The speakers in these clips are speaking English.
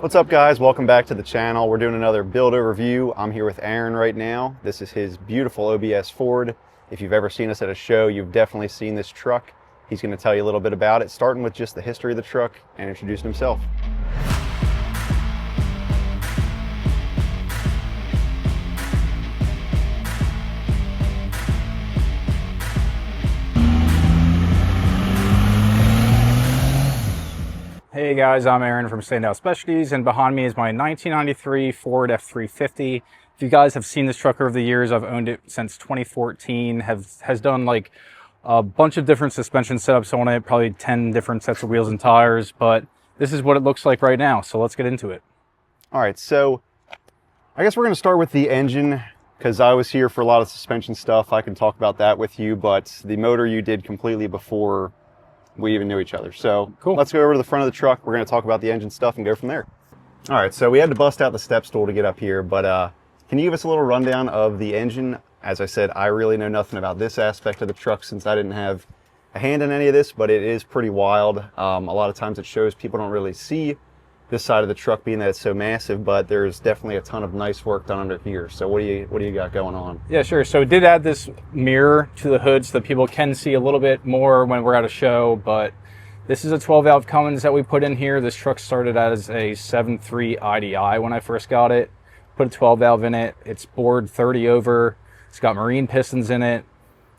What's up guys, welcome back to the channel. We're doing another build overview. I'm here with Aaron right now. This is his beautiful OBS Ford. If you've ever seen us at a show, you've definitely seen this truck. He's going to tell you a little bit about it, starting with just the history of the truck and introducing himself. Hey guys, I'm Aaron from Standout Specialties, and behind me is my 1993 Ford F350. If you guys have seen this truck over the years, I've owned it since 2014, has done like a bunch of different suspension setups on it, probably 10 different sets of wheels and tires, but this is what it looks like right now, so let's get into it. All right, so I guess we're going to start with the engine, because I was here for a lot of suspension stuff. I can talk about that with you, but the motor you did completely before we even knew each other. So cool. Let's go over to the front of the truck. We're going to talk about the engine stuff and go from there. All right, so we had to bust out the step stool to get up here, but can you give us a little rundown of the engine? As I said, I really know nothing about this aspect of the truck since I didn't have a hand in any of this, but it is pretty wild. A lot of times it shows people don't really see this side of the truck being that it's so massive, but there's definitely a ton of nice work done under here. So what do you got going on? Yeah, sure. So it did add this mirror to the hood so that people can see a little bit more when we're at a show, but this is a 12-valve Cummins that we put in here. This truck started as a 7.3 IDI when I first got it. Put a 12-valve in it. It's bored 30 over. It's got marine pistons in it,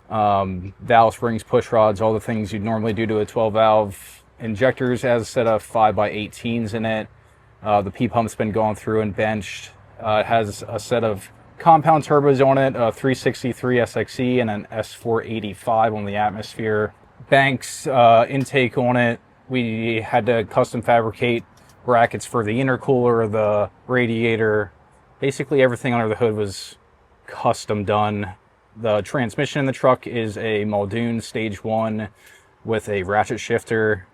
valve springs, push rods, all the things you'd normally do to a 12-valve. Injectors has a set of 5x18s in it. The P-pump's been gone through and benched. It has a set of compound turbos on it, a 363 SXE and an S485 on the atmosphere. Banks intake on it. We had to custom fabricate brackets for the intercooler, the radiator. Basically everything under the hood was custom done. The transmission in the truck is a Muldoon Stage 1 with a ratchet shifter.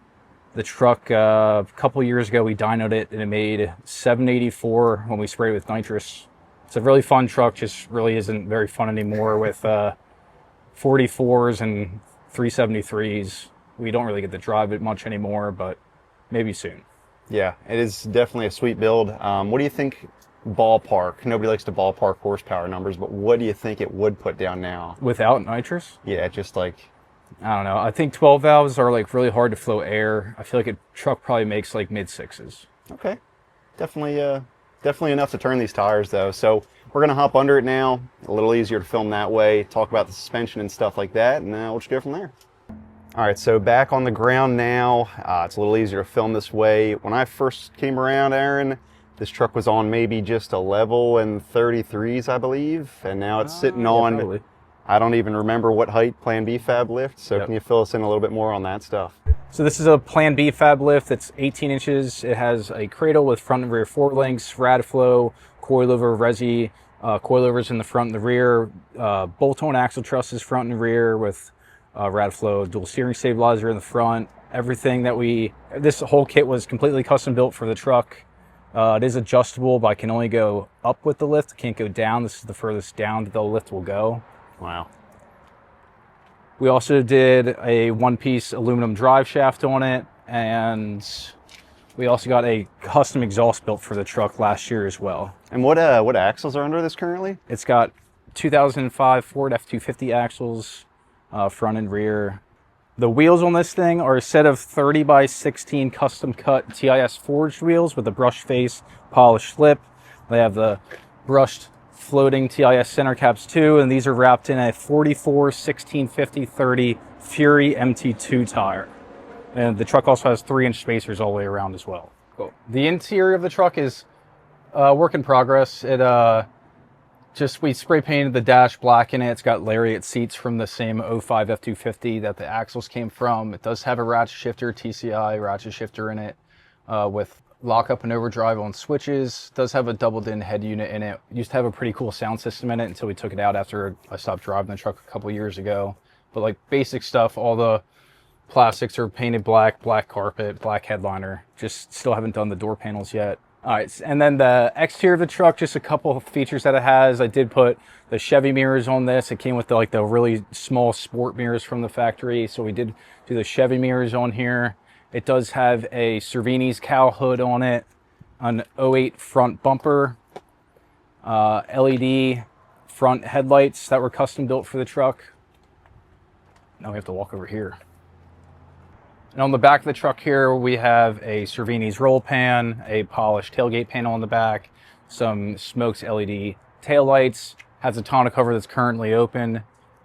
The truck, a couple years ago, we dynoed it and it made 784 when we sprayed it with nitrous. It's a really fun truck, just really isn't very fun anymore with 44s and 373s. We don't really get to drive it much anymore, but maybe soon. Yeah, it is definitely a sweet build. What do you think ballpark? Nobody likes to ballpark horsepower numbers, but what do you think it would put down now? Without nitrous? Yeah, just like... I don't know. I think 12 valves are like really hard to flow air. I feel like a truck probably makes like mid sixes. Okay. Definitely enough to turn these tires though. So we're going to hop under it now. A little easier to film that way, talk about the suspension and stuff like that, and we'll just go from there. All right, so back on the ground now. It's a little easier to film this way. When I first came around, Aaron, this truck was on maybe just a level and 33s, I believe. And now it's sitting on... Probably. I don't even remember what height Plan B fab lift, so Can you fill us in a little bit more on that stuff? So this is a Plan B fab lift. It's 18 inches. It has a cradle with front and rear fork links, rad flow, coilover resi, coilovers in the front and the rear, bolt-on axle trusses front and rear with rad flow, dual steering stabilizer in the front. Everything that this whole kit was completely custom built for the truck. It is adjustable, but I can only go up with the lift. I can't go down. This is the furthest down that the lift will go. Wow. We also did a one-piece aluminum drive shaft on it, and we also got a custom exhaust built for the truck last year as well. And what axles are under this currently? It's got 2005 Ford F350 axles, front and rear. The wheels on this thing are a set of 30x16 custom cut TIS forged wheels with a brush face, polished lip. They have the brushed floating TIS center caps too, and these are wrapped in a 44 1650/30 Fury MT2 tire. And the truck also has 3-inch spacers all the way around as well. Cool. The interior of the truck is work in progress. We spray painted the dash black in it. It's got lariat seats from the same 05 F250 that the axles came from. It does have a ratchet shifter, TCI ratchet shifter in it with lockup and overdrive on switches. Does have a doubled-in head unit in it. Used to have a pretty cool sound system in it until we took it out after I stopped driving the truck a couple years ago. But like basic stuff, all the plastics are painted black, black carpet, black headliner. Just still haven't done the door panels yet. All right, and then the exterior of the truck, just a couple of features that it has. I did put the Chevy mirrors on this. It came with the really small sport mirrors from the factory, so we did do the Chevy mirrors on here. It does have a Cervini's cowl hood on it. an '08 front bumper, LED front headlights that were custom built for the truck. Now we have to walk over here. And on the back of the truck here, we have a Cervini's roll pan, a polished tailgate panel on the back, some Smokes LED taillights, has a tonneau cover that's currently open,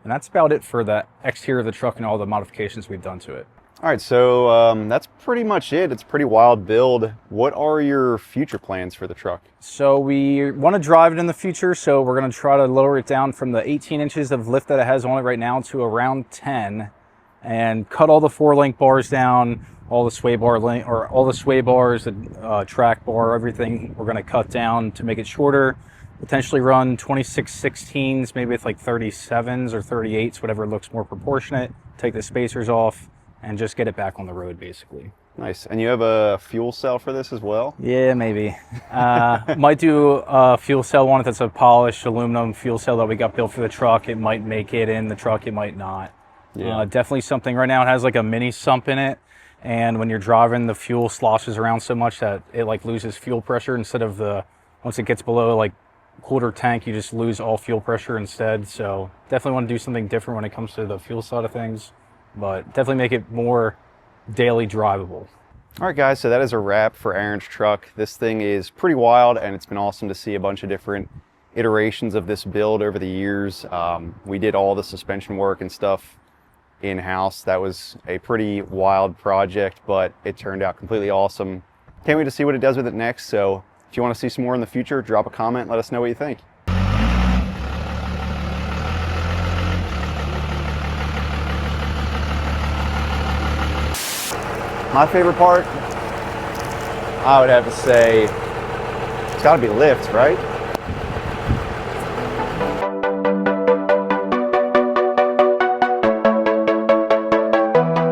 and that's about it for the exterior of the truck and all the modifications we've done to it. All right, so that's pretty much it. It's a pretty wild build. What are your future plans for the truck? So we want to drive it in the future, so we're going to try to lower it down from the 18 inches of lift that it has on it right now to around 10, and cut all the 4-link bars down, all the sway bar all the sway bars, the track bar, everything we're going to cut down to make it shorter. Potentially run 26/16s, maybe with like 37s or 38s, whatever looks more proportionate. Take the spacers off and just get it back on the road, basically. Nice. And you have a fuel cell for this as well? Yeah, maybe. Might do a fuel cell one if it's a polished aluminum fuel cell that we got built for the truck. It might make it in the truck, it might not. Yeah. Definitely something. Right now it has like a mini sump in it, and when you're driving, the fuel sloshes around so much that it like loses fuel pressure instead of once it gets below like quarter tank, you just lose all fuel pressure instead. So definitely want to do something different when it comes to the fuel side of things, but definitely make it more daily drivable. All right, guys, so that is a wrap for Aaron's truck. This thing is pretty wild, and it's been awesome to see a bunch of different iterations of this build over the years. We did all the suspension work and stuff in-house. That was a pretty wild project, but it turned out completely awesome. Can't wait to see what it does with it next. So if you want to see some more in the future, drop a comment, let us know what you think. My favorite part, I would have to say, it's got to be lift, right?